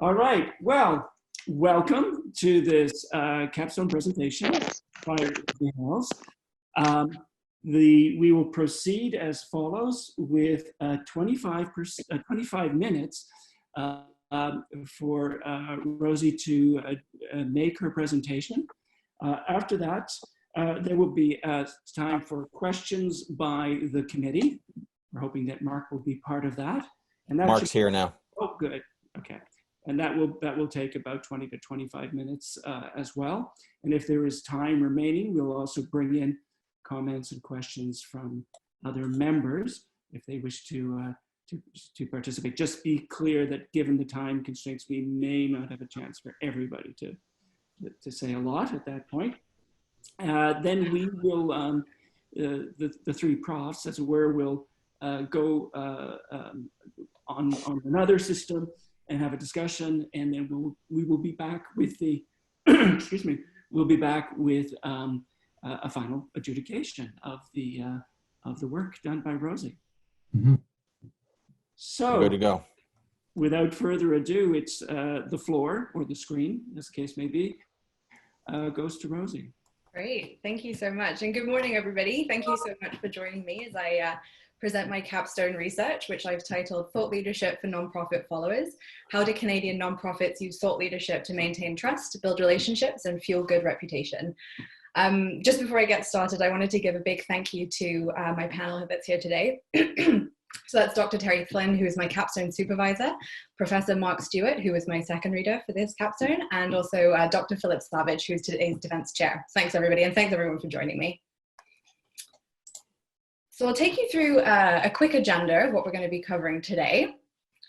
All right, well, welcome to this capstone presentation by Rosie Hales. We will proceed as follows with 25 minutes for Rosie to make her presentation. After that, there will be time for questions by the committee. We're hoping that Mark will be part of that. And that Mark's here now. Oh, good. Okay. And that will take about 20 to 25 minutes as well. And if there is time remaining, we'll also bring in comments and questions from other members if they wish to participate. Just be clear that given the time constraints, we may not have a chance for everybody to say a lot at that point. Then we will, the three profs, as it were, will go on another system and have a discussion, and then we will be back with the, excuse me, we'll be back with a final adjudication of the work done by Rosie. Mm-hmm. So, good to go. Without further ado, it's the floor, or the screen, as the case may be, goes to Rosie. Great, thank you so much. And good morning, everybody. Thank you so much for joining me as I present my capstone research, which I've titled Thought Leadership for Nonprofit Followers: How do Canadian Nonprofits Use Thought Leadership to Maintain Trust, Build Relationships, and Fuel Good Reputation? Just before I get started, I wanted to give a big thank you to my panel that's here today. So that's Dr. Terry Flynn, who is my capstone supervisor, Professor Mark Stewart, who is my second reader for this capstone, and also Dr. Philip Savage, who's today's defense chair. Thanks everybody, and thanks everyone for joining me. So I'll take you through a quick agenda of what we're going to be covering today.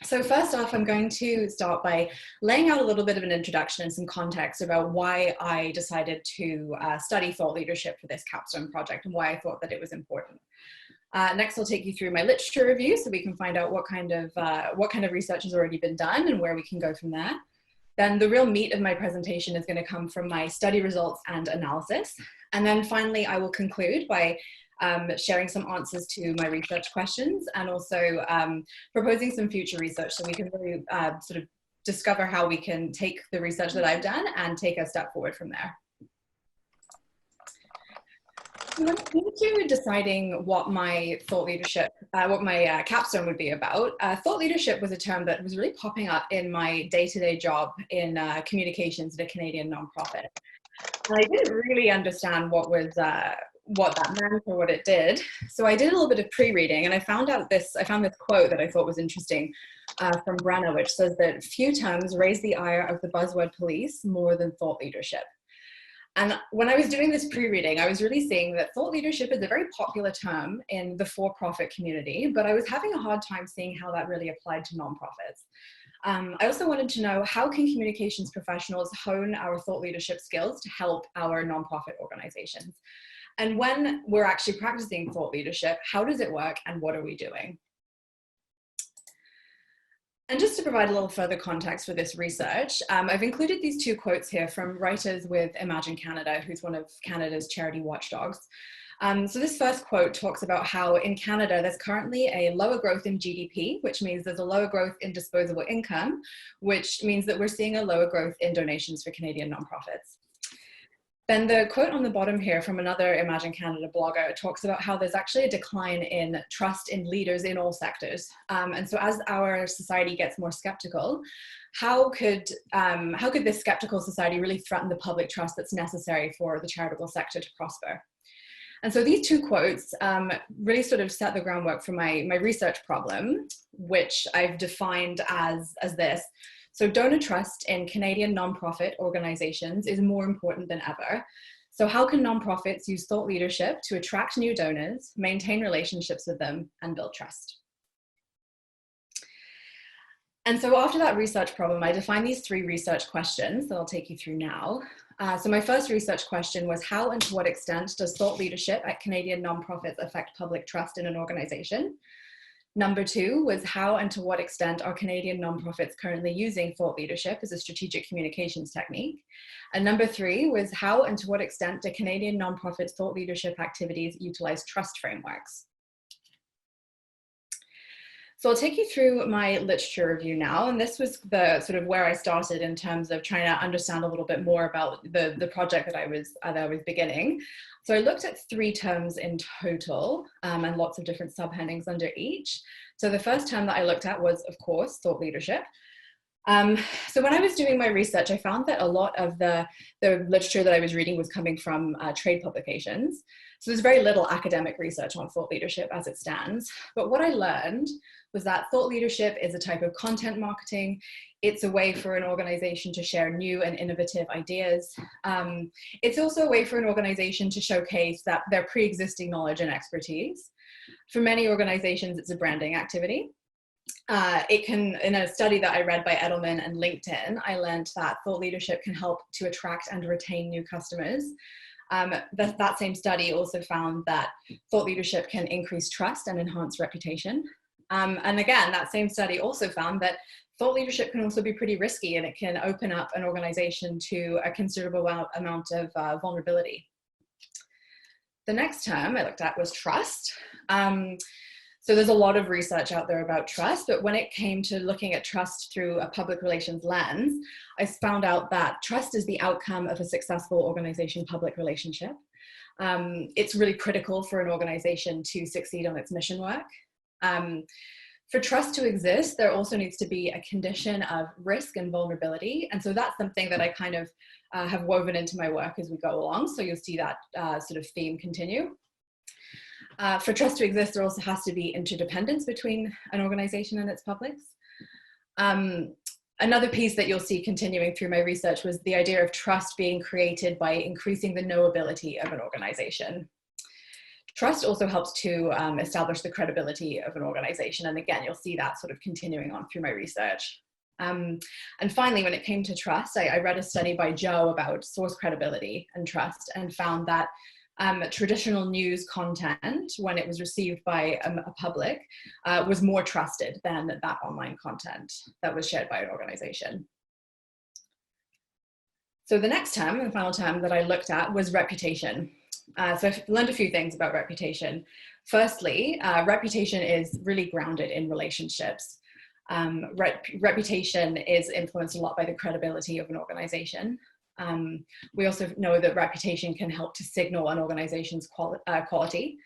So first off, I'm going to start by laying out a little bit of an introduction and some context about why I decided to study thought leadership for this capstone project and why I thought that it was important. Next, I'll take you through my literature review so we can find out what kind of research has already been done and where we can go from there. Then the real meat of my presentation is going to come from my study results and analysis. And then finally, I will conclude by sharing some answers to my research questions and also proposing some future research so we can really sort of discover how we can take the research that I've done and take a step forward from there. When it came to deciding what my thought leadership, what my capstone would be about, thought leadership was a term that was really popping up in my day-to-day job in communications at a Canadian nonprofit. And I didn't really understand what that meant or what it did. So I did a little bit of pre-reading, and I found this quote that I thought was interesting from Brenna, which says that few terms raise the ire of the buzzword police more than thought leadership. And when I was doing this pre-reading, I was really seeing that thought leadership is a very popular term in the for-profit community, but I was having a hard time seeing how that really applied to nonprofits. I also wanted to know, how can communications professionals hone our thought leadership skills to help our nonprofit organizations? And when we're actually practicing thought leadership, how does it work and what are we doing? And just to provide a little further context for this research, I've included these two quotes here from writers with Imagine Canada, who's one of Canada's charity watchdogs. So this first quote talks about how in Canada, there's currently a lower growth in GDP, which means there's a lower growth in disposable income, which means that we're seeing a lower growth in donations for Canadian nonprofits. Then the quote on the bottom here from another Imagine Canada blogger talks about how there's actually a decline in trust in leaders in all sectors. And so as our society gets more skeptical, how could this skeptical society really threaten the public trust that's necessary for the charitable sector to prosper? And so these two quotes really sort of set the groundwork for my research problem, which I've defined as this. So donor trust in Canadian nonprofit organizations is more important than ever. So how can nonprofits use thought leadership to attract new donors, maintain relationships with them, and build trust? And so after that research problem, I defined these three research questions that I'll take you through now. So my first research question was, how and to what extent does thought leadership at Canadian nonprofits affect public trust in an organization? Number two was, how and to what extent are Canadian nonprofits currently using thought leadership as a strategic communications technique? And number three was, how and to what extent do Canadian nonprofits' thought leadership activities utilize trust frameworks? So I'll take you through my literature review now, and this was the sort of where I started in terms of trying to understand a little bit more about the project that I was beginning. So I looked at 3 terms in total, and lots of different subheadings under each. So the first term that I looked at was, of course, thought leadership. So when I was doing my research, I found that a lot of the literature that I was reading was coming from trade publications. So there's very little academic research on thought leadership as it stands. But what I learned was that thought leadership is a type of content marketing. It's a way for an organization to share new and innovative ideas. It's also a way for an organization to showcase that their pre-existing knowledge and expertise. For many organizations, it's a branding activity. It can, in a study that I read by Edelman and LinkedIn, I learned that thought leadership can help to attract and retain new customers. That same study also found that thought leadership can increase trust and enhance reputation. And again, that same study also found that thought leadership can also be pretty risky, and it can open up an organization to a considerable amount of vulnerability. The next term I looked at was trust. So there's a lot of research out there about trust, but when it came to looking at trust through a public relations lens, I found out that trust is the outcome of a successful organization-public relationship. It's really critical for an organization to succeed on its mission work. For trust to exist, there also needs to be a condition of risk and vulnerability. And so that's something that I kind of have woven into my work as we go along. So you'll see that sort of theme continue. For trust to exist, there also has to be interdependence between an organization and its publics. Another piece that you'll see continuing through my research was the idea of trust being created by increasing the knowability of an organization. Trust also helps to establish the credibility of an organization. And again, you'll see that sort of continuing on through my research. And finally, when it came to trust, I read a study by Joe about source credibility and trust, and found that traditional news content, when it was received by a public, was more trusted than that online content that was shared by an organization. So the next term, the final term that I looked at, was reputation. So I've learned a few things about reputation. Firstly, reputation is really grounded in relationships. Reputation is influenced a lot by the credibility of an organization. We also know that reputation can help to signal an organization's quality.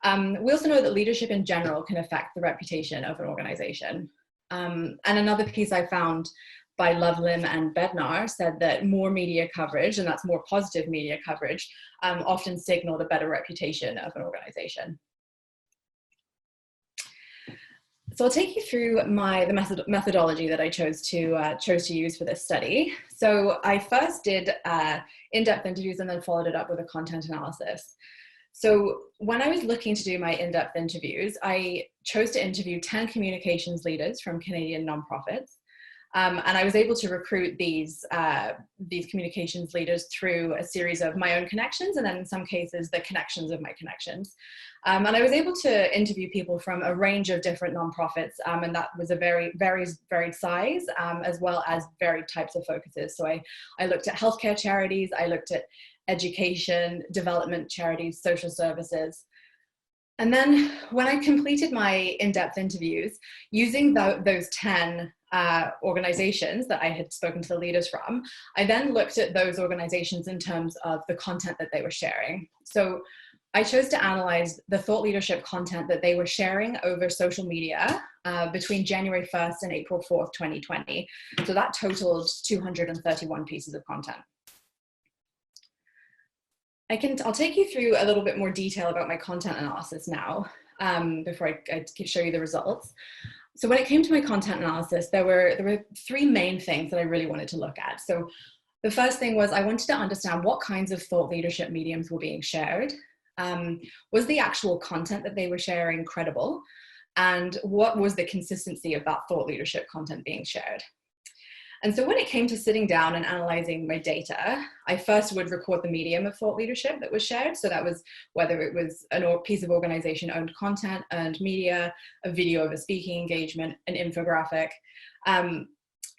We also know that leadership in general can affect the reputation of an organization. And another piece I found by Lovelim and Bednar said that more media coverage, and that's more positive media coverage, often signaled a better reputation of an organization. So I'll take you through the methodology that I chose to use for this study. So I first did in-depth interviews and then followed it up with a content analysis. So when I was looking to do my in-depth interviews, I chose to interview 10 communications leaders from Canadian nonprofits. And I was able to recruit these communications leaders through a series of my own connections, and then in some cases, the connections of my connections. And I was able to interview people from a range of different nonprofits, and that was a varied size, as well as varied types of focuses. So I looked at healthcare charities, I looked at education, development charities, social services. And then when I completed my in-depth interviews, using those 10 organizations that I had spoken to the leaders from, I then looked at those organizations in terms of the content that they were sharing. So I chose to analyze the thought leadership content that they were sharing over social media between January 1st and April 4th, 2020. So that totaled 231 pieces of content. I'll take you through a little bit more detail about my content analysis now, before I show you the results. So when it came to my content analysis, there were 3 main things that I really wanted to look at. So the first thing was I wanted to understand what kinds of thought leadership mediums were being shared. Was the actual content that they were sharing credible? And what was the consistency of that thought leadership content being shared? And so when it came to sitting down and analyzing my data, I first would record the medium of thought leadership that was shared. So that was whether it was a piece of organization-owned content, earned media, a video of a speaking engagement, an infographic.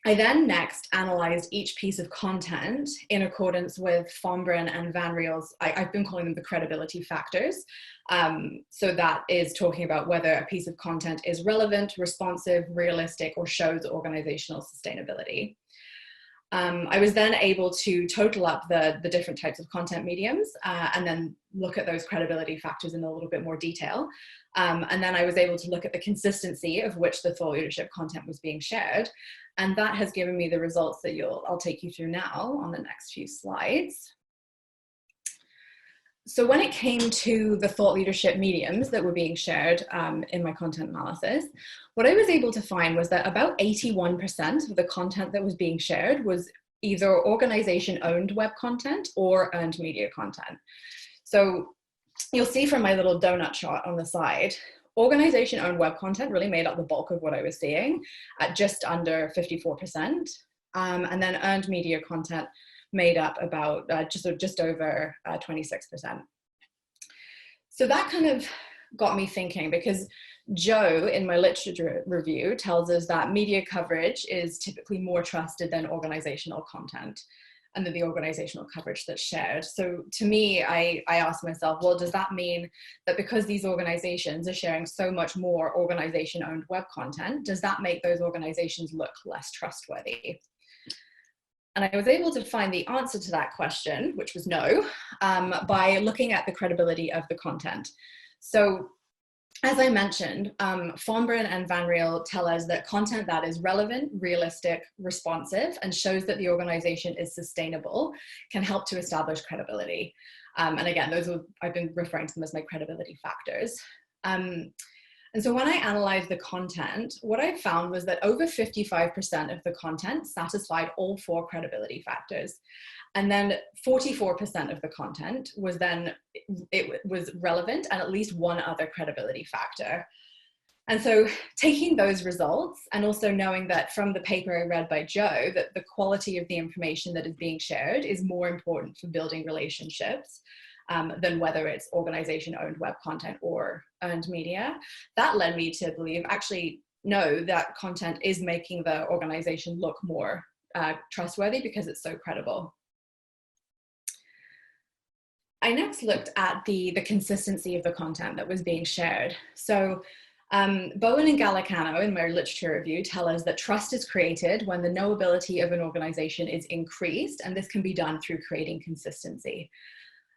I then next analyzed each piece of content in accordance with Fombrin and Van Riel's, I've been calling them the credibility factors. So that is talking about whether a piece of content is relevant, responsive, realistic, or shows organizational sustainability. I was then able to total up the different types of content mediums and then look at those credibility factors in a little bit more detail. And then I was able to look at the consistency of which the thought leadership content was being shared. And that has given me the results that I'll take you through now on the next few slides. So when it came to the thought leadership mediums that were being shared in my content analysis, what I was able to find was that about 81% of the content that was being shared was either organization-owned web content or earned media content. So you'll see from my little donut chart on the side, organization-owned web content really made up the bulk of what I was seeing at just under 54%. And then earned media content made up about just over 26%. So that kind of got me thinking, because Joe in my literature review tells us that media coverage is typically more trusted than organizational content and then the organizational coverage that's shared. So to me, I asked myself, well, does that mean that because these organizations are sharing so much more organization-owned web content, does that make those organizations look less trustworthy? And I was able to find the answer to that question, which was no, by looking at the credibility of the content. So as I mentioned, Fombrin and Van Riel tell us that content that is relevant, realistic, responsive, and shows that the organization is sustainable can help to establish credibility. And again, I've been referring to them as my credibility factors. And so when I analyzed the content, what I found was that over 55% of the content satisfied all 4 credibility factors. And then 44% of the content was relevant and at least one other credibility factor. And so taking those results and also knowing that from the paper I read by Joe, that the quality of the information that is being shared is more important for building relationships than whether it's organization-owned web content or earned media. That led me to believe, actually, no, that content is making the organization look more trustworthy because it's so credible. I next looked at the consistency of the content that was being shared. So Bowen and Gallicano in my literature review tell us that trust is created when the knowability of an organization is increased, and this can be done through creating consistency.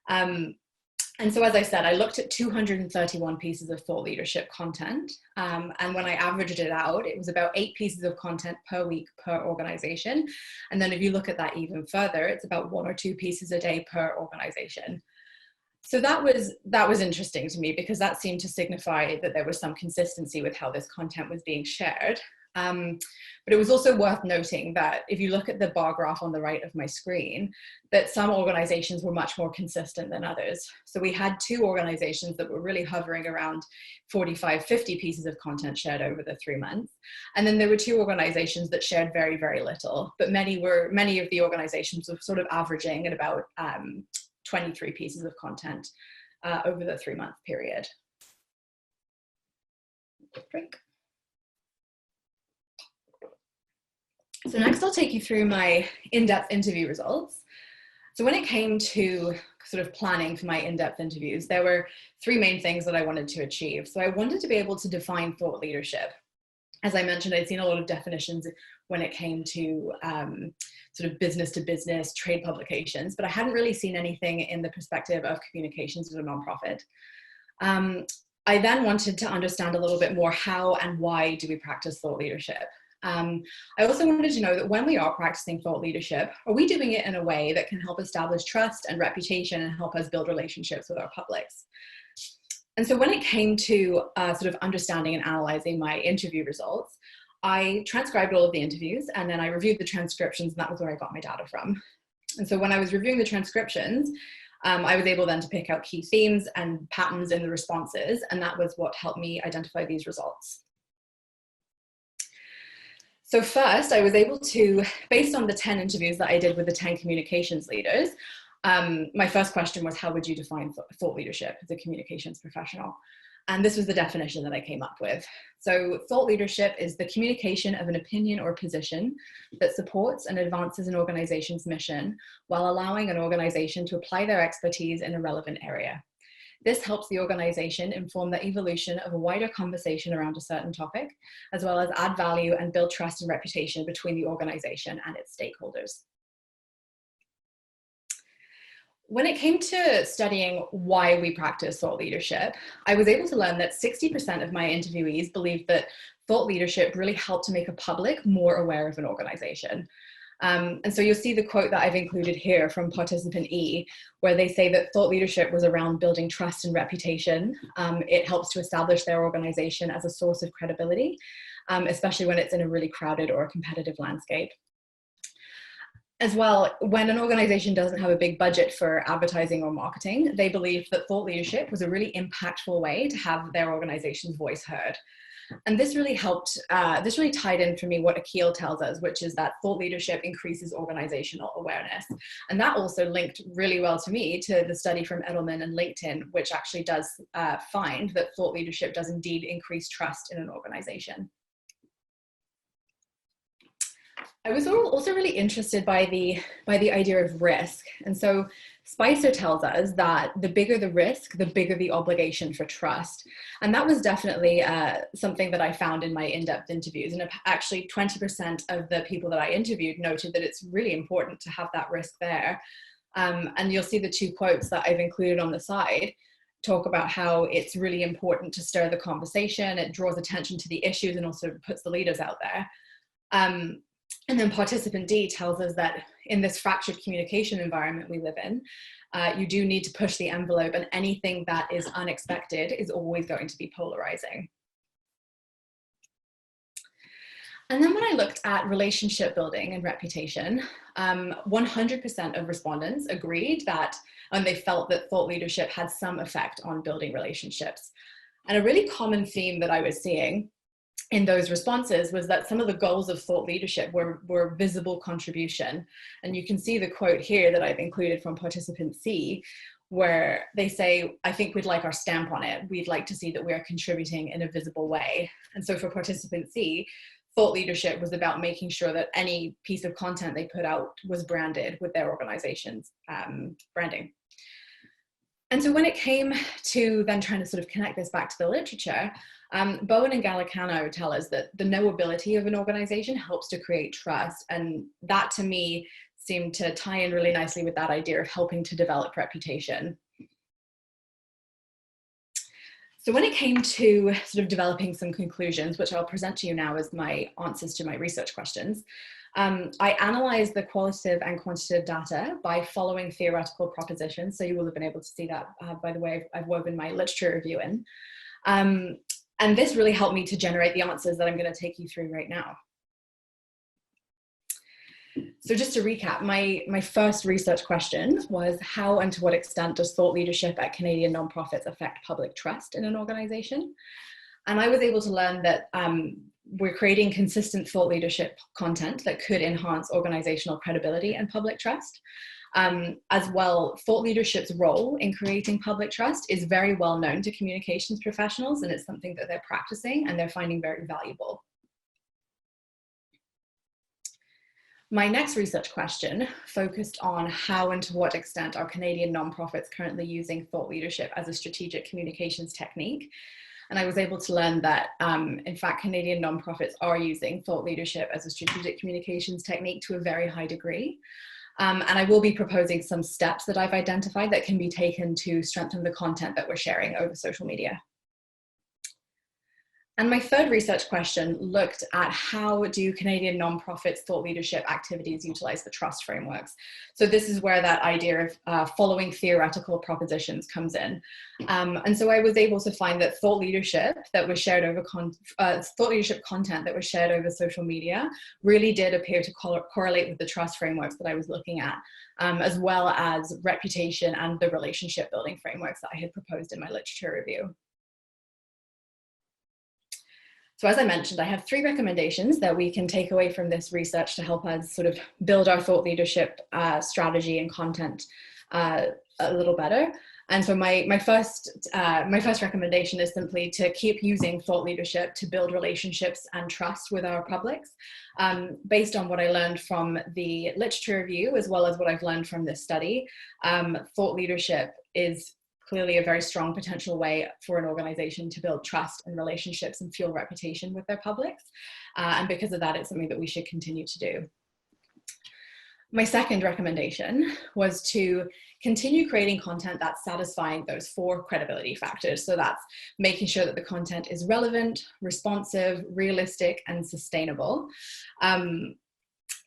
And so, as I said, I looked at 231 pieces of thought leadership content. And when I averaged it out, it was about 8 pieces of content per week per organization. And then if you look at that even further, it's about 1 or 2 pieces a day per organization. So that was interesting to me, because that seemed to signify that there was some consistency with how this content was being shared. But it was also worth noting that if you look at the bar graph on the right of my screen, that some organizations were much more consistent than others. So we had 2 organizations that were really hovering around 45, 50 pieces of content shared over the 3 months. And then there were 2 organizations that shared very, very little, but many of the organizations were sort of averaging at about 23 pieces of content over the 3-month period. Drink. So next I'll take you through my in-depth interview results. So when it came to sort of planning for my in-depth interviews, there were 3 main things that I wanted to achieve. So I wanted to be able to define thought leadership. As I mentioned, I'd seen a lot of definitions when it came to sort of business to business trade publications, but I hadn't really seen anything in the perspective of communications as a nonprofit. I then wanted to understand a little bit more how and why do we practice thought leadership. I also wanted to know that when we are practicing thought leadership, are we doing it in a way that can help establish trust and reputation and help us build relationships with our publics? And so when it came to sort of understanding and analyzing my interview results, I transcribed all of the interviews and then I reviewed the transcriptions, and that was where I got my data from. And so when I was reviewing the transcriptions, I was able then to pick out key themes and patterns in the responses, and that was what helped me identify these results. So first, I was able to, based on the 10 interviews that I did with the 10 communications leaders, my first question was, how would you define thought leadership as a communications professional? And this was the definition that I came up with. So thought leadership is the communication of an opinion or position that supports and advances an organization's mission while allowing an organization to apply their expertise in a relevant area. This helps the organization inform the evolution of a wider conversation around a certain topic, as well as add value and build trust and reputation between the organization and its stakeholders. When it came to studying why we practice thought leadership, I was able to learn that 60% of my interviewees believed that thought leadership really helped to make a public more aware of an organization. And so you'll see the quote that I've included here from participant E, where they say that thought leadership was around building trust and reputation. It helps to establish their organization as a source of credibility, especially when it's in a really crowded or competitive landscape. As well, when an organization doesn't have a big budget for advertising or marketing, they believe that thought leadership was a really impactful way to have their organization's voice heard. And this really helped, this really tied in for me what Akil tells us, which is that thought leadership increases organizational awareness. And that also linked really well to me to the study from Edelman and LinkedIn, which actually does find that thought leadership does indeed increase trust in an organization. I was also really interested by the idea of risk. And so Spicer tells us that the bigger the risk, the bigger the obligation for trust. And that was definitely something that I found in my in-depth interviews. And actually 20% of the people that I interviewed noted that it's really important to have that risk there. And you'll see the two quotes that I've included on the side talk about how it's really important to stir the conversation. It draws attention to the issues and also puts the leaders out there. And then participant D tells us that in this fractured communication environment we live in, you do need to push the envelope, and anything that is unexpected is always going to be polarizing. And then when I looked at relationship building and reputation, 100% of respondents agreed that, and they felt that thought leadership had some effect on building relationships. And a really common theme that I was seeing in those responses was that some of the goals of thought leadership were visible contribution. And you can see the quote here that I've included from participant C, where they say, I think we'd like our stamp on it. We'd like to see that we are contributing in a visible way. And so for participant C, thought leadership was about making sure that any piece of content they put out was branded with their organization's branding. And so when it came to then trying to sort of connect this back to the literature, Bowen and Gallicano tell us that the knowability of an organization helps to create trust. And that to me seemed to tie in really nicely with that idea of helping to develop reputation. So when it came to sort of developing some conclusions, which I'll present to you now as my answers to my research questions, I analyzed the qualitative and quantitative data by following theoretical propositions. So you will have been able to see that by the way I've woven my literature review in. And this really helped me to generate the answers that I'm going to take you through right now. So just to recap, my first research question was, how and to what extent does thought leadership at Canadian nonprofits affect public trust in an organization? And I was able to learn that we're creating consistent thought leadership content that could enhance organizational credibility and public trust. As well, thought leadership's role in creating public trust is very well known to communications professionals, and it's something that they're practicing and they're finding very valuable. My next research question focused on how and to what extent are Canadian nonprofits currently using thought leadership as a strategic communications technique. And I was able to learn that, in fact, Canadian nonprofits are using thought leadership as a strategic communications technique to a very high degree. And I will be proposing some steps that I've identified that can be taken to strengthen the content that we're sharing over social media. And my third research question looked at how do Canadian nonprofits thought leadership activities utilize the trust frameworks. So this is where that idea of following theoretical propositions comes in. And so I was able to find that thought leadership that was shared over thought leadership content that was shared over social media really did appear to correlate with the trust frameworks that I was looking at, as well as reputation and the relationship building frameworks that I had proposed in my literature review. So as I mentioned, I have 3 recommendations that we can take away from this research to help us sort of build our thought leadership strategy and content a little better. And so my first recommendation is simply to keep using thought leadership to build relationships and trust with our publics. Based on what I learned from the literature review, as well as what I've learned from this study, thought leadership is clearly a very strong potential way for an organization to build trust and relationships and fuel reputation with their publics. And because of that, it's something that we should continue to do. My second recommendation was to continue creating content that's satisfying those 4 credibility factors. So that's making sure that the content is relevant, responsive, realistic, and sustainable.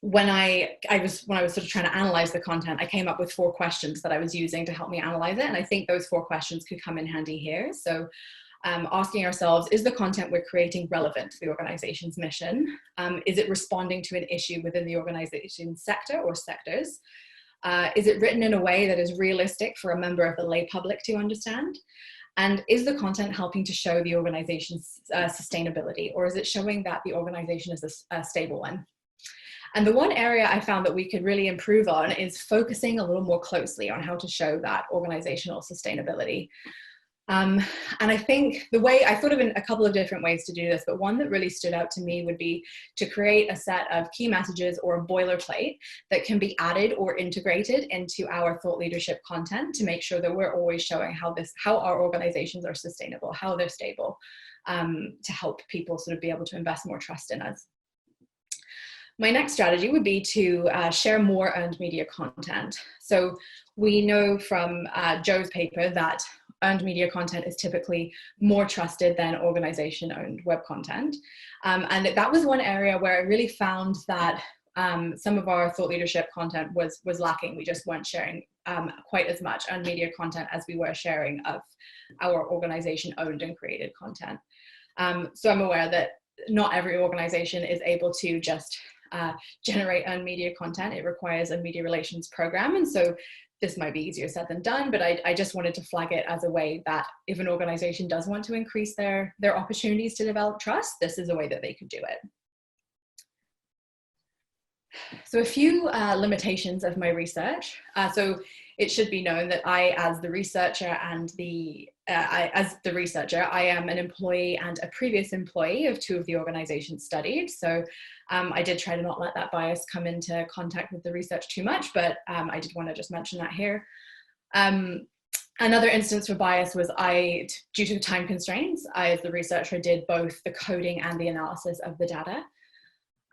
When I was sort of trying to analyze the content, I came up with 4 questions that I was using to help me analyze it. And I think those 4 questions could come in handy here. So asking ourselves, is the content we're creating relevant to the organization's mission? Is it responding to an issue within the organization's sector or sectors? Is it written in a way that is realistic for a member of the lay public to understand? And is the content helping to show the organization's sustainability, or is it showing that the organization is a stable one? And the one area I found that we could really improve on is focusing a little more closely on how to show that organizational sustainability. And I think I thought of a couple of different ways to do this, but one that really stood out to me would be to create a set of key messages or a boilerplate that can be added or integrated into our thought leadership content to make sure that we're always showing how our organizations are sustainable, how they're stable, to help people sort of be able to invest more trust in us. My next strategy would be to share more earned media content. So we know from Joe's paper that earned media content is typically more trusted than organization-owned web content. And that was one area where I really found that some of our thought leadership content was lacking. We just weren't sharing quite as much earned media content as we were sharing of our organization-owned and created content. So I'm aware that not every organization is able to just generate earned media content. It requires a media relations program. And so this might be easier said than done, but I just wanted to flag it as a way that if an organization does want to increase their opportunities to develop trust, this is a way that they could do it. So a few limitations of my research. So it should be known that I, as the researcher, I am an employee and a previous employee of 2 of the organizations studied. So I did try to not let that bias come into contact with the research too much, but I did want to just mention that here. Another instance for bias was due to time constraints, I, as the researcher, did both the coding and the analysis of the data.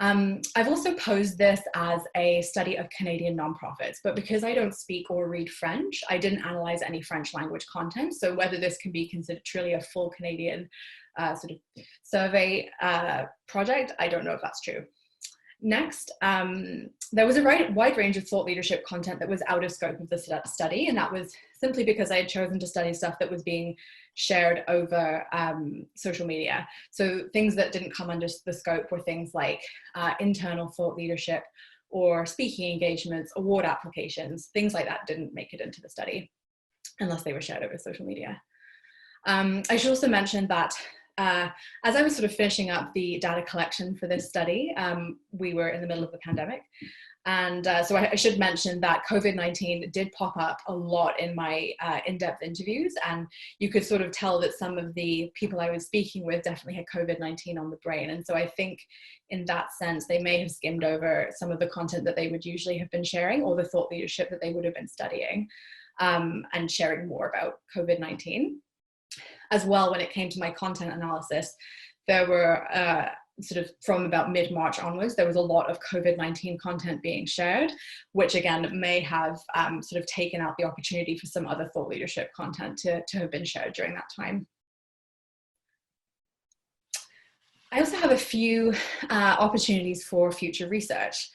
I've also posed this as a study of Canadian nonprofits, but because I don't speak or read French, I didn't analyze any French language content. So whether this can be considered truly a full Canadian sort of survey project, I don't know if that's true. Next, there was a wide range of thought leadership content that was out of scope of the study, and that was simply because I had chosen to study stuff that was being shared over social media. So things that didn't come under the scope were things like internal thought leadership or speaking engagements, award applications, things like that didn't make it into the study unless they were shared over social media. I should also mention that as I was sort of finishing up the data collection for this study, we were in the middle of the pandemic. And so I should mention that COVID-19 did pop up a lot in my in-depth interviews, and you could sort of tell that some of the people I was speaking with definitely had COVID-19 on the brain. And so I think in that sense, they may have skimmed over some of the content that they would usually have been sharing, or the thought leadership that they would have been studying, and sharing more about COVID-19. As well, when it came to my content analysis, there were sort of from about mid-March onwards, there was a lot of COVID-19 content being shared, which again may have sort of taken out the opportunity for some other thought leadership content to have been shared during that time. I also have a few opportunities for future research.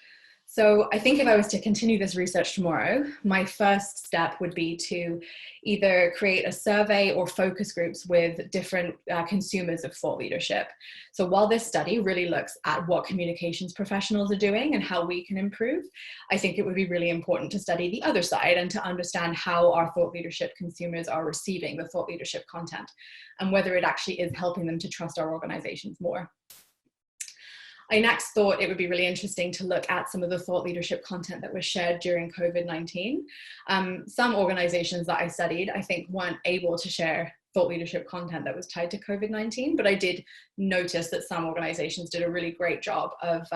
So I think if I was to continue this research tomorrow, my first step would be to either create a survey or focus groups with different consumers of thought leadership. So while this study really looks at what communications professionals are doing and how we can improve, I think it would be really important to study the other side and to understand how our thought leadership consumers are receiving the thought leadership content and whether it actually is helping them to trust our organizations more. I next thought it would be really interesting to look at some of the thought leadership content that was shared during COVID-19. Some organizations that I studied, I think, weren't able to share thought leadership content that was tied to COVID-19, but I did notice that some organizations did a really great job of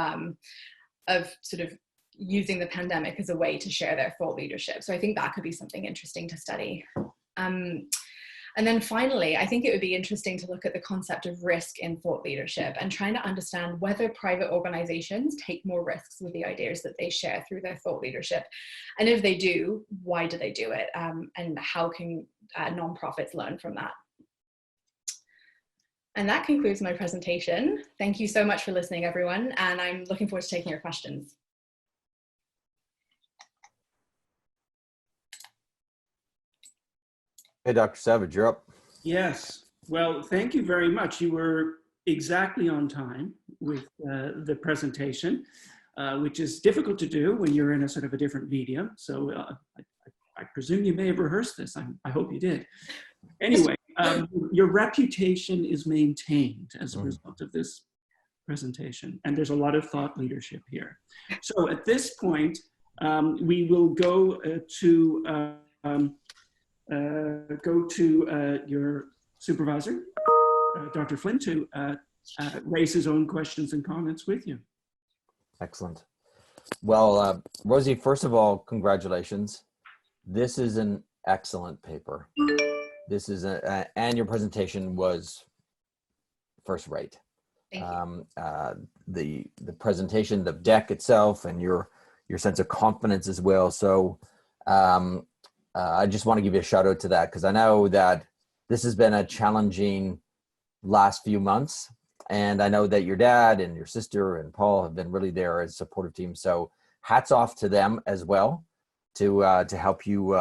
sort of using the pandemic as a way to share their thought leadership. So I think that could be something interesting to study. And then finally, I think it would be interesting to look at the concept of risk in thought leadership and trying to understand whether private organizations take more risks with the ideas that they share through their thought leadership. And if they do, why do they do it? And how can nonprofits learn from that? And that concludes my presentation. Thank you so much for listening, everyone. And I'm looking forward to taking your questions. Hey, Dr. Savage, you're up. Yes. Well, thank you very much. You were exactly on time with the presentation, which is difficult to do when you're in a sort of a different medium. So I presume you may have rehearsed this. I hope you did. Anyway, your reputation is maintained as a result of this presentation, and there's a lot of thought leadership here. So at this point, we will go to your supervisor, Dr. Flynn, to raise his own questions and comments with you. Excellent. Well, Rosie, first of all, congratulations. This is an excellent paper. This is and your presentation was first rate. Thank you. The presentation, the deck itself, and your sense of confidence as well. So I just want to give you a shout out to that, because I know that this has been a challenging last few months. And I know that your dad and your sister and Paul have been really there as a supportive team. So hats off to them as well to help you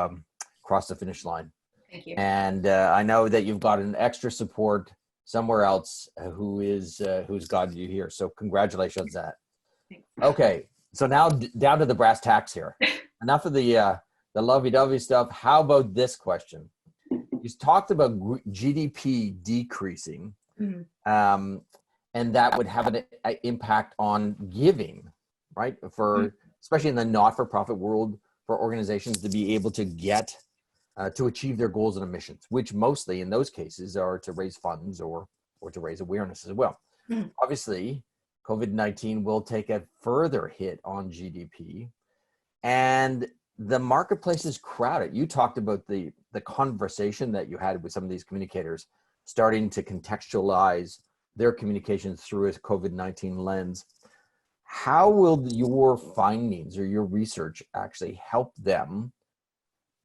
cross the finish line. Thank you. And I know that you've got an extra support somewhere else who's guided you here. So congratulations on that. Thanks. Okay, so now down to the brass tacks here. Enough of the lovey-dovey stuff. How about this question? You talked about GDP decreasing, and that would have an impact on giving, right? For especially in the not-for-profit world, for organizations to be able to get to achieve their goals and missions, which mostly in those cases are to raise funds or to raise awareness as well. Obviously, COVID-19 will take a further hit on GDP, and the marketplace is crowded. You talked about the conversation that you had with some of these communicators, starting to contextualize their communications through a COVID-19 lens. How will your findings or your research actually help them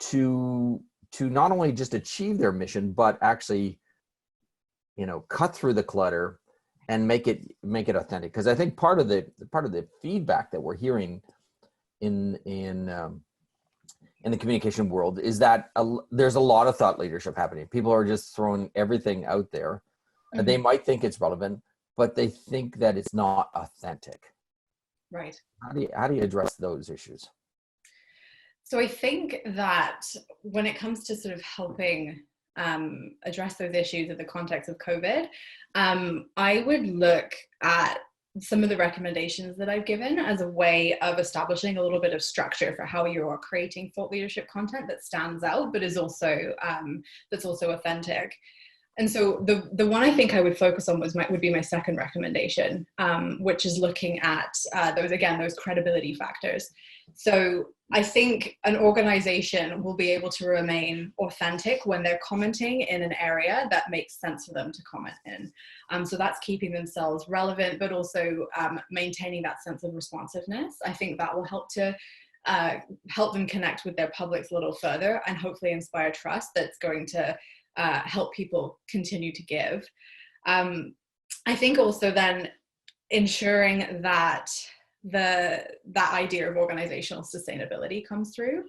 to not only just achieve their mission, but actually, cut through the clutter and make it authentic? Because I think part of the feedback that we're hearing in the communication world is that there's a lot of thought leadership happening. People are just throwing everything out there. They might think it's relevant, but they think that it's not authentic. Right. How do you address those issues? So I think that when it comes to sort of helping address those issues in the context of COVID, I would look at some of the recommendations that I've given as a way of establishing a little bit of structure for how you are creating thought leadership content that stands out, but is also that's also authentic. And so the one I think I would focus on would be my second recommendation, which is looking at those credibility factors. So I think an organization will be able to remain authentic when they're commenting in an area that makes sense for them to comment in. So that's keeping themselves relevant, but also maintaining that sense of responsiveness. I think that will help to help them connect with their publics a little further and hopefully inspire trust that's going to help people continue to give. I think also then ensuring that that idea of organizational sustainability comes through,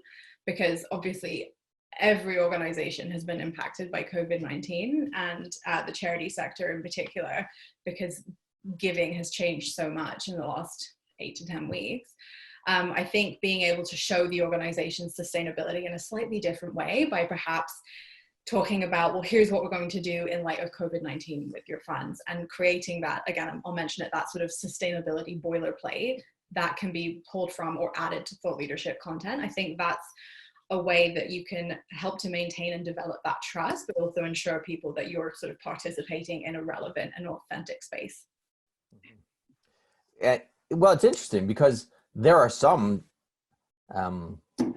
because obviously every organization has been impacted by COVID-19 and the charity sector in particular, because giving has changed so much in the last 8 to 10 weeks. I think being able to show the organization's sustainability in a slightly different way by perhaps talking about, well, here's what we're going to do in light of COVID-19 with your funds, and creating that, again, I'll mention it, that sort of sustainability boilerplate that can be pulled from or added to thought leadership content. I think that's a way that you can help to maintain and develop that trust, but also ensure people that you're sort of participating in a relevant and authentic space. Well, it's interesting because there are some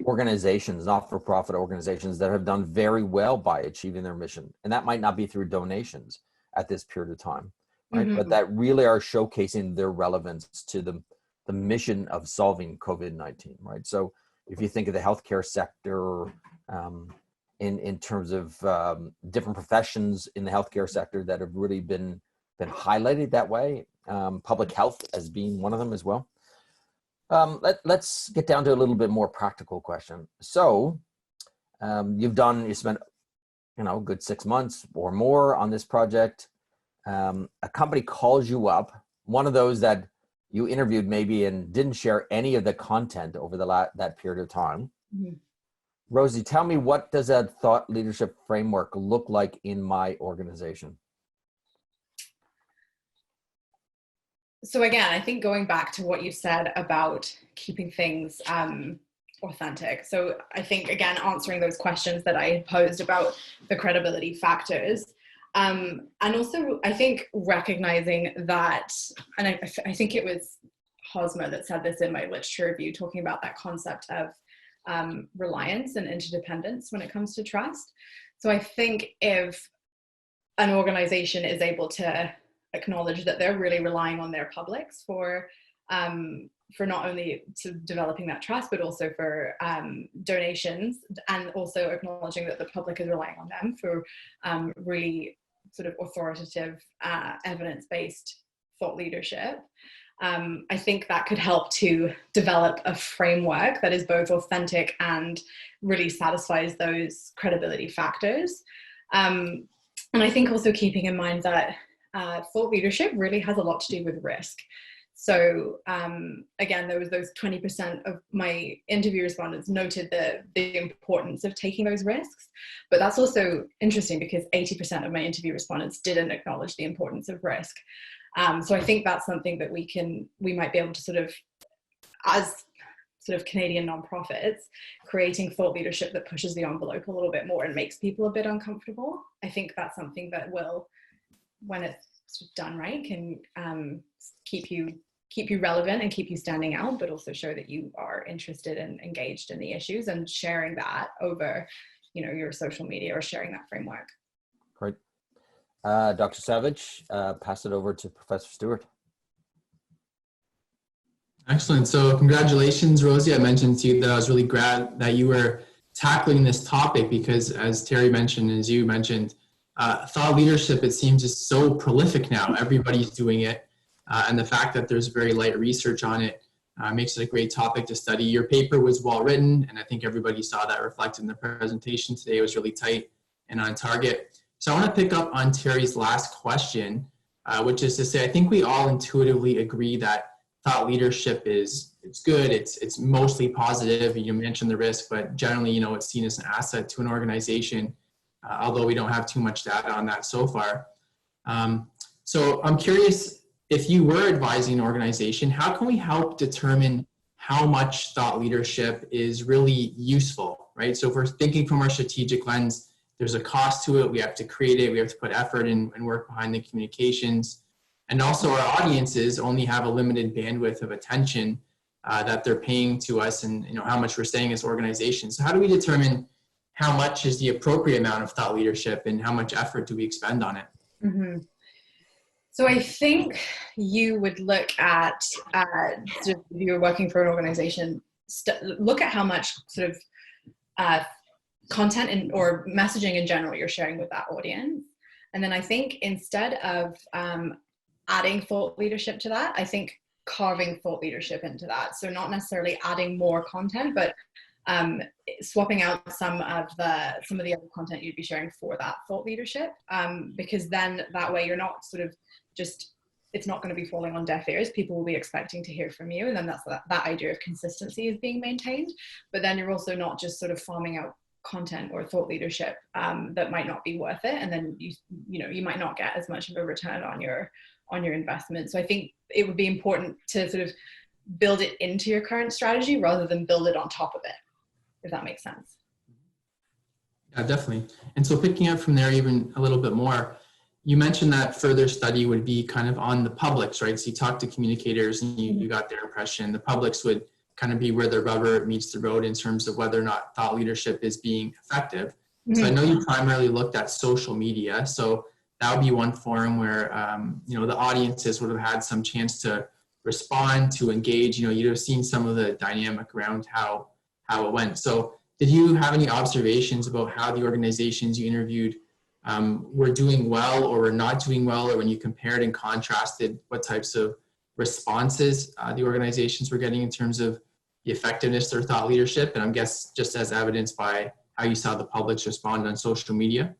organizations, not-for-profit organizations, that have done very well by achieving their mission. And that might not be through donations at this period of time, right? Mm-hmm. But that really are showcasing their relevance to the mission of solving COVID-19, right? So if you think of the healthcare sector, in terms of different professions in the healthcare sector that have really been highlighted that way, public health as being one of them as well. Let's get down to a little bit more practical question. So you spent, a good 6 months or more on this project. A company calls you up, one of those that you interviewed maybe and didn't share any of the content over that period of time. Mm-hmm. Rosie, tell me, what does a thought leadership framework look like in my organization? So again, I think going back to what you said about keeping things authentic. So I think, again, answering those questions that I had posed about the credibility factors. And also, I think recognizing that, and I think it was Hosmer that said this in my literature review, talking about that concept of reliance and interdependence when it comes to trust. So I think if an organization is able to acknowledge that they're really relying on their publics for not only developing that trust, but also for donations, and also acknowledging that the public is relying on them for really sort of authoritative, evidence-based thought leadership. I think that could help to develop a framework that is both authentic and really satisfies those credibility factors. And I think also keeping in mind that thought leadership really has a lot to do with risk. So again, there was those 20% of my interview respondents noted the importance of taking those risks, but that's also interesting because 80% of my interview respondents didn't acknowledge the importance of risk. So I think that's something that we might be able to sort of, as sort of Canadian nonprofits, creating thought leadership that pushes the envelope a little bit more and makes people a bit uncomfortable. I think that's something that will, when it's sort of done right, can keep you relevant and keep you standing out, but also show that you are interested and engaged in the issues, and sharing that over, your social media, or sharing that framework. Great. Dr. Savage, pass it over to Professor Stewart. Excellent. So congratulations, Rosie. I mentioned to you that I was really glad that you were tackling this topic because, as Terry mentioned, as you mentioned, thought leadership, it seems, is so prolific now. Everybody's doing it. And the fact that there's very light research on it makes it a great topic to study. Your paper was well written, and I think everybody saw that reflected in the presentation today. It was really tight and on target. So I want to pick up on Terry's last question, which is to say, I think we all intuitively agree that thought leadership it's good. It's mostly positive. You mentioned the risk, but generally, it's seen as an asset to an organization, although we don't have too much data on that so far. So I'm curious, if you were advising an organization, how can we help determine how much thought leadership is really useful, right? So if we're thinking from our strategic lens, there's a cost to it. We have to create it. We have to put effort in and work behind the communications. And also our audiences only have a limited bandwidth of attention that they're paying to us, and how much we're saying as organizations. So how do we determine how much is the appropriate amount of thought leadership and how much effort do we expend on it? Mm-hmm. So I think you would look at, if you're working for an organization, look at how much sort of content or messaging in general you're sharing with that audience. And then I think instead of adding thought leadership to that, I think carving thought leadership into that. So not necessarily adding more content, but swapping out some of the other content you'd be sharing for that thought leadership, because then that way you're not sort of just, it's not going to be falling on deaf ears. People will be expecting to hear from you, and then that's that idea of consistency is being maintained. But then you're also not just sort of farming out content or thought leadership that might not be worth it, and then you might not get as much of a return on your investment. So I think it would be important to sort of build it into your current strategy rather than build it on top of it, if that makes sense. Yeah, definitely. And so picking up from there even a little bit more, you mentioned that further study would be kind of on the publics, right? So you talk to communicators and you got their impression. The publics would kind of be where the rubber meets the road in terms of whether or not thought leadership is being effective. So I know you primarily looked at social media. So that would be one forum where, the audiences would have had some chance to respond, to engage. You'd have seen some of the dynamic around how it went. So did you have any observations about how the organizations you interviewed were doing well or were not doing well, or when you compared and contrasted what types of responses the organizations were getting in terms of the effectiveness of their thought leadership? And I guess just as evidenced by how you saw the publics respond on social media.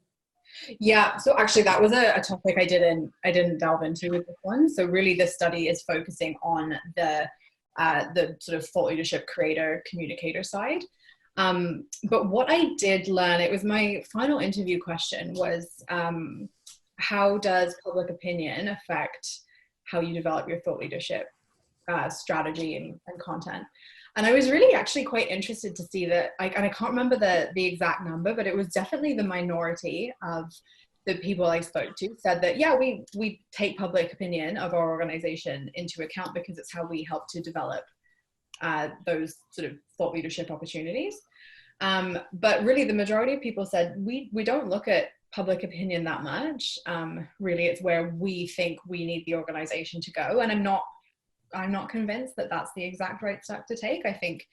Yeah, so actually that was a topic I didn't delve into with this one. So really the study is focusing on the sort of thought leadership creator communicator side. But what I did learn, it was my final interview question, was how does public opinion affect how you develop your thought leadership strategy and content? And I was really actually quite interested to see that, and I can't remember the exact number, but it was definitely the minority of the people I spoke to said that, yeah, we take public opinion of our organization into account because it's how we help to develop those sort of thought leadership opportunities. But really the majority of people said, we don't look at public opinion that much. Really, it's where we think we need the organization to go. And I'm not convinced that that's the exact right step to take. I think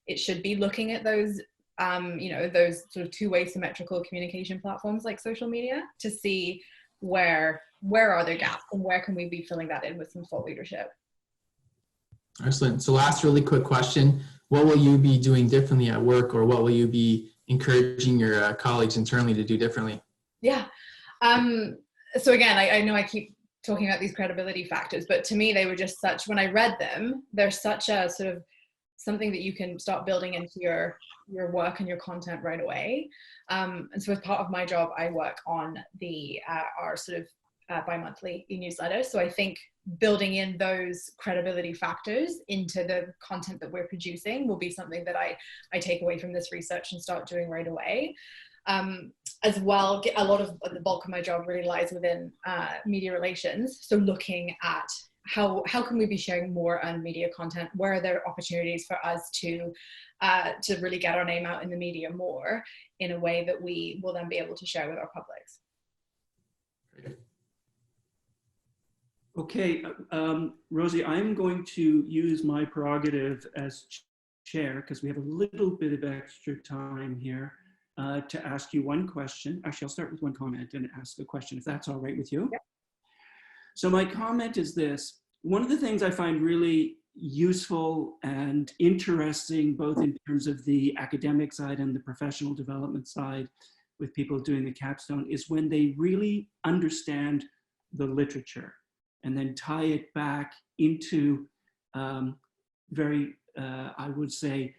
it should be looking at those, those sort of two-way symmetrical communication platforms like social media to see where are there gaps and where can we be filling that in with some thought leadership. Excellent. So last really quick question, what will you be doing differently at work, or what will you be encouraging your colleagues internally to do differently? Yeah. So again, I know I keep talking about these credibility factors, but to me, they were just when I read them, they're such a sort of something that you can start building into your work and your content right away. And so as part of my job, I work on our sort of bi-monthly e-newsletter. So I think building in those credibility factors into the content that we're producing will be something that I take away from this research and start doing right away. As well, a lot of the bulk of my job really lies within media relations. So looking at how can we be sharing more on media content? Where are there opportunities for us to really get our name out in the media more in a way that we will then be able to share with our publics? Okay, Rosie, I'm going to use my prerogative as chair, because we have a little bit of extra time here, to ask you one question. Actually, I'll start with one comment and ask a question, if that's all right with you. Yep. So my comment is this. One of the things I find really useful and interesting, both in terms of the academic side and the professional development side with people doing the capstone, is when they really understand the literature and then tie it back into very, I would say,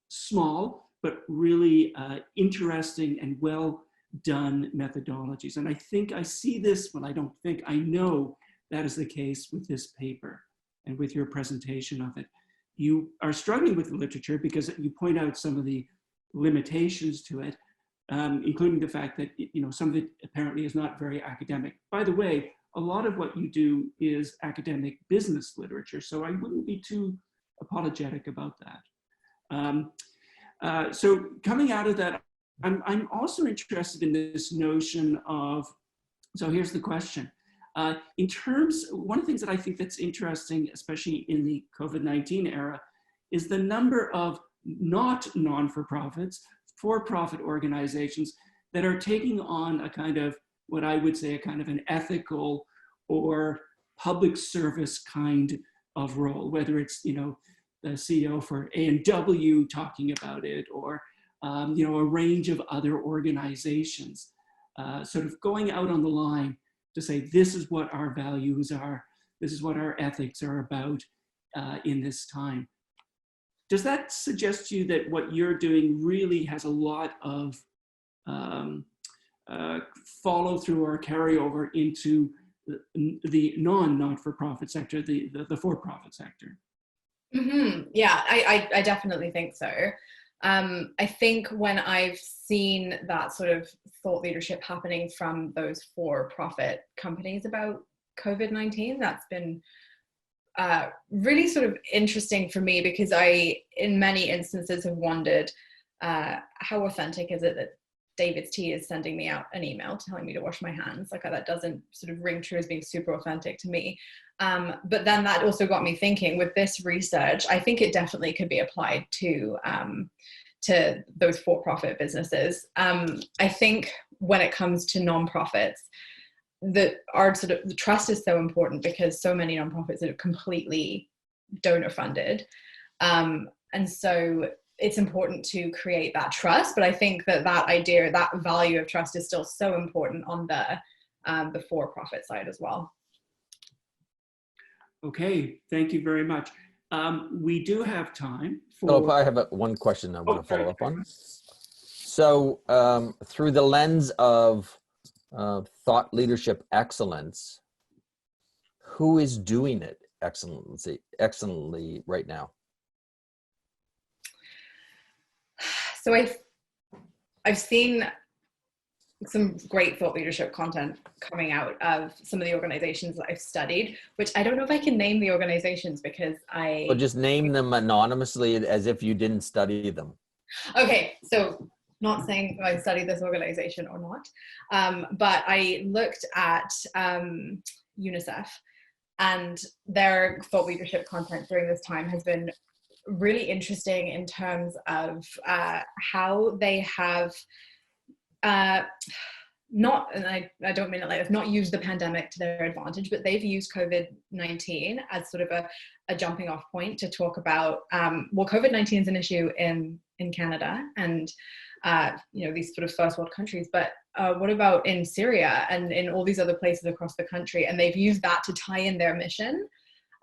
small, but really interesting and well done methodologies. And I think I see this, well, I don't think, I know that is the case with this paper and with your presentation of it. You are struggling with the literature because you point out some of the limitations to it, including the fact that, some of it apparently is not very academic. By the way, a lot of what you do is academic business literature, so I wouldn't be too apologetic about that. So coming out of that, I'm also interested in this notion of, so here's the question. In terms, one of the things that I think that's interesting, especially in the COVID-19 era, is the number of not non-for-profits, for-profit organizations that are taking on a kind of, what I would say, a kind of an ethical or public service kind of role, whether it's, the CEO for A&W talking about it, or, a range of other organizations, sort of going out on the line to say, this is what our values are, this is what our ethics are about in this time. does that suggest to you that what you're doing really has a lot of follow through or carryover into the not-for-profit sector, the for-profit sector? Mm-hmm. Yeah, I definitely think so. I think when I've seen that sort of thought leadership happening from those for-profit companies about COVID-19, that's been really sort of interesting for me, because I, in many instances, have wondered how authentic is it that David's Tea is sending me out an email telling me to wash my hands. Like, that doesn't sort of ring true as being super authentic to me. But then that also got me thinking, with this research, I think it definitely could be applied to those for-profit businesses. I think when it comes to nonprofits, the trust is so important, because so many nonprofits are completely donor funded. And so it's important to create that trust. But I think that idea, that value of trust, is still so important on the for-profit side as well. Okay, thank you very much. We do have time for... Philip, I have one question I want to follow up on. So through the lens of thought leadership excellence, who is doing it excellently right now? So I've seen some great thought leadership content coming out of some of the organizations that I've studied, which I don't know if I can name the organizations, because Well, just name them anonymously as if you didn't study them. Okay, so not saying I studied this organization or not, but I looked at UNICEF, and their thought leadership content during this time has been really interesting in terms of how they have not, and I don't mean it like this, not used the pandemic to their advantage, but they've used COVID-19 as sort of a jumping off point to talk about, well, COVID-19 is an issue in Canada and these sort of first world countries, but what about in Syria and in all these other places across the country? And they've used that to tie in their mission.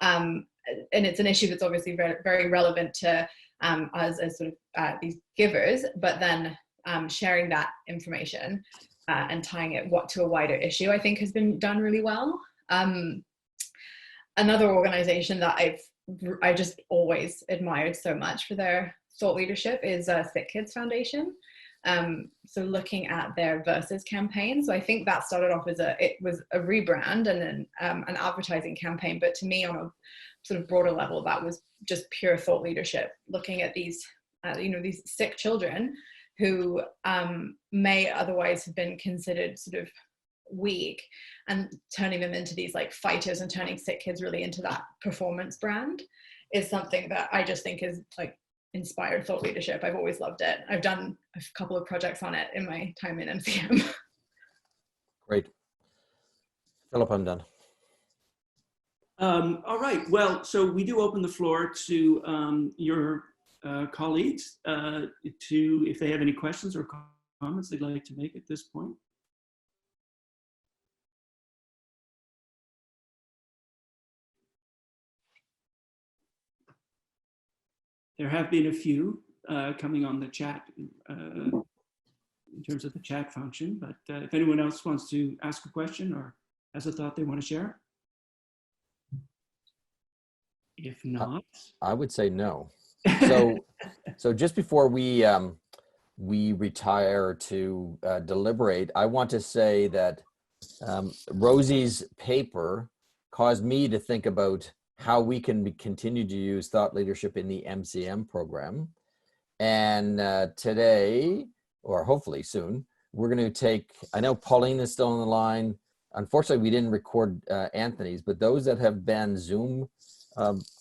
And it's an issue that's obviously very, very relevant to us as sort of these givers, but then sharing that information and tying it to a wider issue, I think, has been done really well. Another organization that I just always admired so much for their thought leadership is Sick Kids Foundation. So looking at their Versus campaign, so I think that started off as it was a rebrand and an advertising campaign, but to me, on a sort of broader level, that was just pure thought leadership, looking at these these sick children who may otherwise have been considered sort of weak, and turning them into these like fighters, and turning sick kids really into that performance brand is something that I just think is like inspired thought leadership. I've always loved it. I've done a couple of projects on it in my time in MCM. Great. Philip, I'm done. All right. Well, so we do open the floor to your colleagues if they have any questions or comments they'd like to make at this point. There have been a few coming on the chat in terms of the chat function, but if anyone else wants to ask a question or has a thought they want to share. If not, I would say no. So just before we retire to deliberate, I want to say that Rosie's paper caused me to think about how we can continue to use thought leadership in the MCM program. And today, or hopefully soon, we're going to take, I know Pauline is still on the line. Unfortunately, we didn't record Anthony's, but those that have been Zoom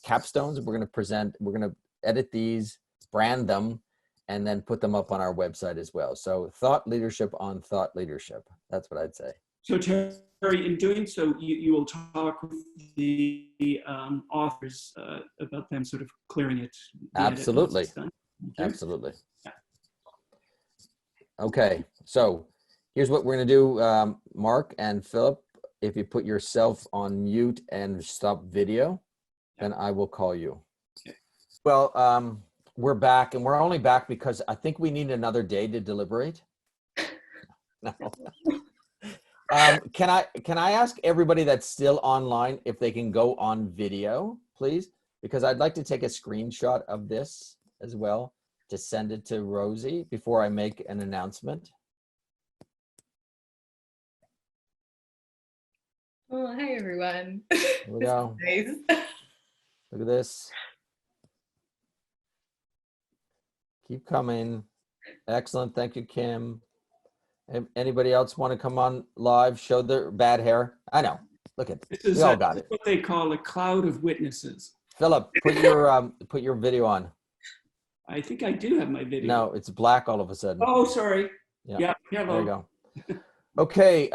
capstones, we're going to edit these, brand them, and then put them up on our website as well. So thought leadership on thought leadership. That's what I'd say. So Terry, in doing so, you will talk with the authors about them sort of clearing it. Absolutely. Absolutely. Yeah. Okay, so here's what we're going to do, Mark and Philip. If you put yourself on mute and stop video, then I will call you. Okay. Well, we're back, and we're only back because I think we need another day to deliberate. No. Can I ask everybody that's still online if they can go on video, please? Because I'd like to take a screenshot of this as well to send it to Rosie before I make an announcement. Oh, hi everyone. Here we go. Nice. Look at this. Keep coming. Excellent. Thank you, Kim. Anybody else want to come on live, show their bad hair? I know. Look at This this. is We all got it. what they call a cloud of witnesses. Philip, put your video on. I think I do have my video. No, it's black all of a sudden. Oh, sorry. Yeah. Yeah. There Hello. you go. Okay,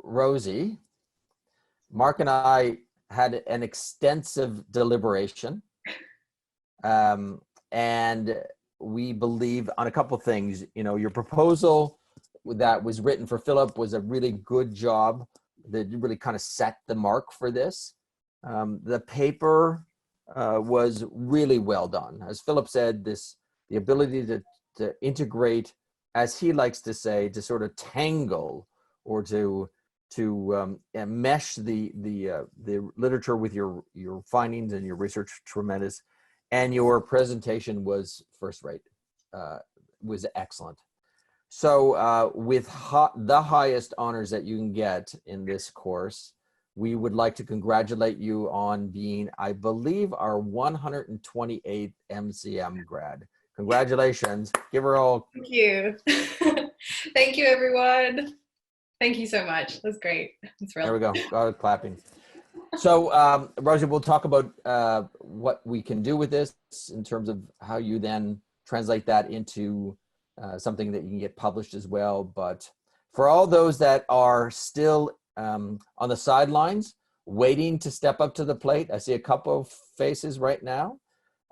Rosie, Mark and I had an extensive deliberation, and we believe on a couple things. You know, your proposal that was written for Philip was a really good job. That really kind of set the mark for this. The paper was really well done. As Philip said, the ability to integrate, as he likes to say, to sort of tangle or to mesh the literature with your findings and your research, tremendous. And your presentation was first rate, was excellent. So with the highest honors that you can get in this course, we would like to congratulate you on being, I believe, our 128th MCM grad. Congratulations. Give her all. Thank you. Thank you, everyone. Thank you so much. That's great. I'm thrilled. There we go. Got clapping. So, Rosie, we'll talk about what we can do with this in terms of how you then translate that into something that you can get published as well. But for all those that are still on the sidelines, waiting to step up to the plate, I see a couple of faces right now.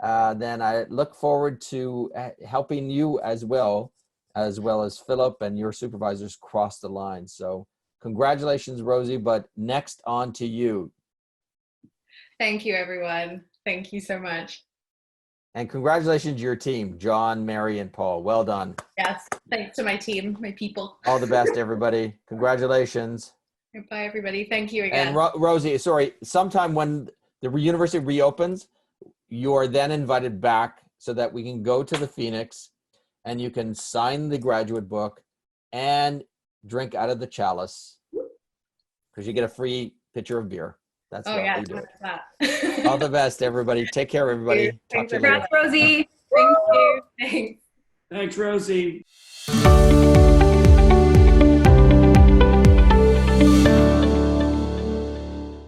Then I look forward to helping you as well as Philip and your supervisors cross the line. So congratulations, Rosie, but next on to you. Thank you, everyone. Thank you so much. And congratulations to your team, John, Mary, and Paul. Well done. Yes, thanks to my team, my people. All the best, everybody. Congratulations. Bye, everybody. Thank you again. And Rosie, sorry, sometime when the university reopens, you are then invited back so that we can go to the Phoenix and you can sign the graduate book and drink out of the chalice because you get a free pitcher of beer. That's how you do it. That. All the best, everybody. Take care, everybody. Talk to you later. Congrats, Rosie. Thank you. Thanks. Thanks, Rosie.